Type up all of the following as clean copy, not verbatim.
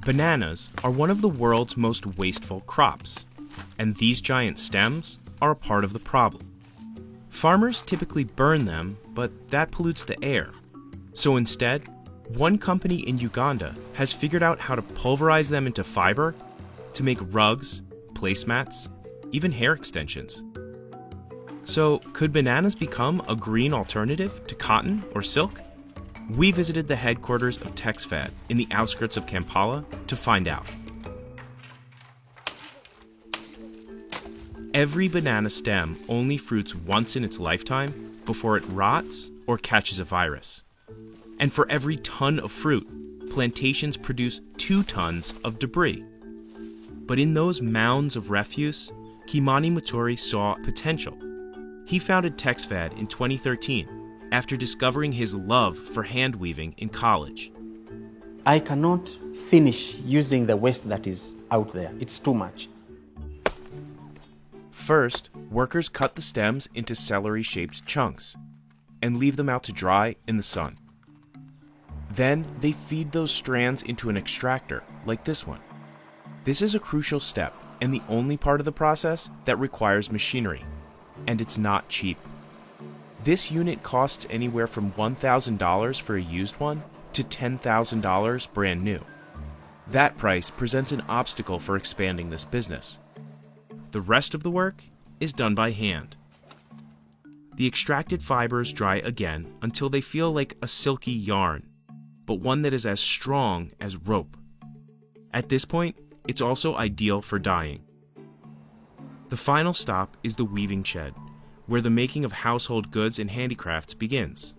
Bananas are one of the world's most wasteful crops, and these giant stems are a part of the problem. Farmers typically burn them, but that pollutes the air. So instead, one company in Uganda has figured out how to pulverize them into fiber to make rugs, placemats, even hair extensions. So, could bananas become a green alternative to cotton or silk? We visited the headquarters of TexFad in the outskirts of Kampala to find out. Every banana stem only fruits once in its lifetime before it rots or catches a virus. And for every ton of fruit, plantations produce 2 tons of debris. But in those mounds of refuse, Kimani Mutori saw potential. He founded TexFad in 2013 after discovering his love for hand weaving in college. I cannot finish using the waste that is out there. It's too much. First, workers cut the stems into celery-shaped chunks and leave them out to dry in the sun. Then they feed those strands into an extractor, like this one. This is a crucial step and the only part of the process that requires machinery, and it's not cheap. This unit costs anywhere from $1,000 for a used one to $10,000 brand new. That price presents an obstacle for expanding this business. The rest of the work is done by hand. The extracted fibers dry again until they feel like a silky yarn, but one that is as strong as rope. At this point, it's also ideal for dyeing. The final stop is the weaving shed, where the making of household goods and handicrafts begins.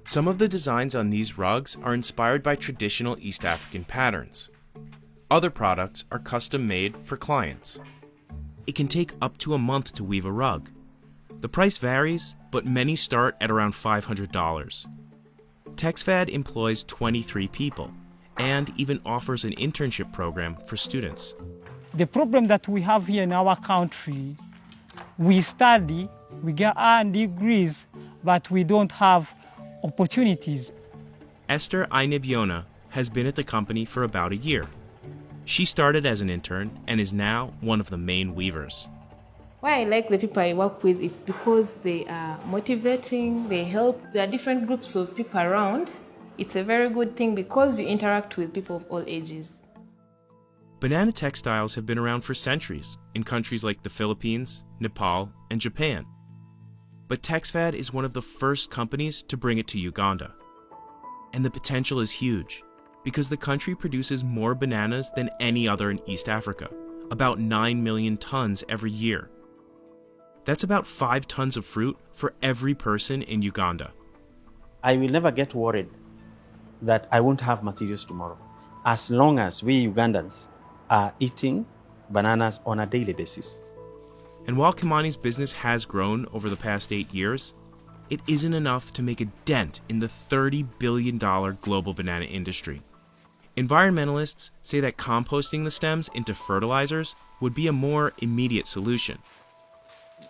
Some of the designs on these rugs are inspired by traditional East African patterns. Other products are custom made for clients. It can take up to a month to weave a rug. The price varies, but many start at around $500. TexFad employs 23 people and even offers an internship program for students. The problem that we have here in our country, we study, we get our degrees, but we don't have opportunities. Esther Ainebiona has been at the company for about a year. She started as an intern and is now one of the main weavers. Why I like the people I work with, it's because they are motivating, they help. There are different groups of people around. It's a very good thing because you interact with people of all ages. Banana textiles have been around for centuries in countries like the Philippines, Nepal, and Japan. But TexFad is one of the first companies to bring it to Uganda. And the potential is huge, because the country produces more bananas than any other in East Africa, about 9 million tons every year. That's about 5 tons of fruit for every person in Uganda. I will never get worried that I won't have materials tomorrow, as long as we Ugandans are eating bananas on a daily basis. And while Kimani's business has grown over the past 8 years, it isn't enough to make a dent in the $30 billion global banana industry. Environmentalists say that composting the stems into fertilizers would be a more immediate solution.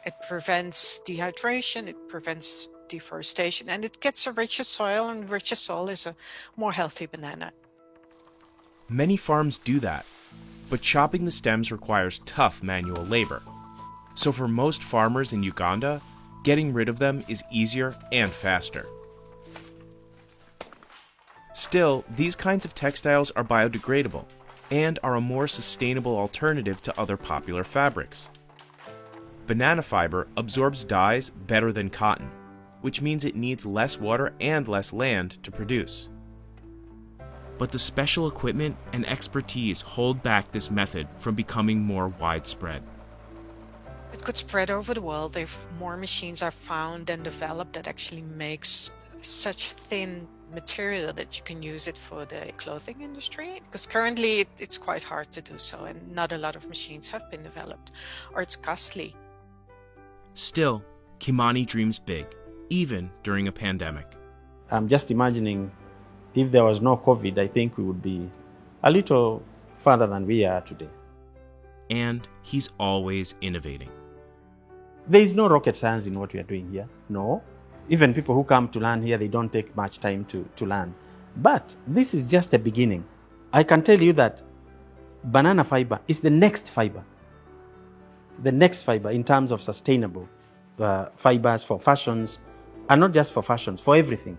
It prevents dehydration, it prevents deforestation, and it gets a richer soil, and richer soil is a more healthy banana. Many farms do that, but chopping the stems requires tough manual labor. So for most farmers in Uganda, getting rid of them is easier and faster. Still, these kinds of textiles are biodegradable and are a more sustainable alternative to other popular fabrics. Banana fiber absorbs dyes better than cotton, which means it needs less water and less land to produce. But the special equipment and expertise hold back this method from becoming more widespread. It could spread over the world if more machines are found and developed that actually makes such thin material that you can use it for the clothing industry. Because currently it's quite hard to do so, and not a lot of machines have been developed, or it's costly. Still, Kimani dreams big, even during a pandemic. I'm just imagining if there was no COVID, I think we would be a little further than we are today. And he's always innovating. There is no rocket science in what we are doing here. No. Even people who come to learn here, they don't take much time to learn. But this is just a beginning. I can tell you that banana fiber is the next fiber in terms of sustainable fibers for fashions, and not just for fashions, for everything.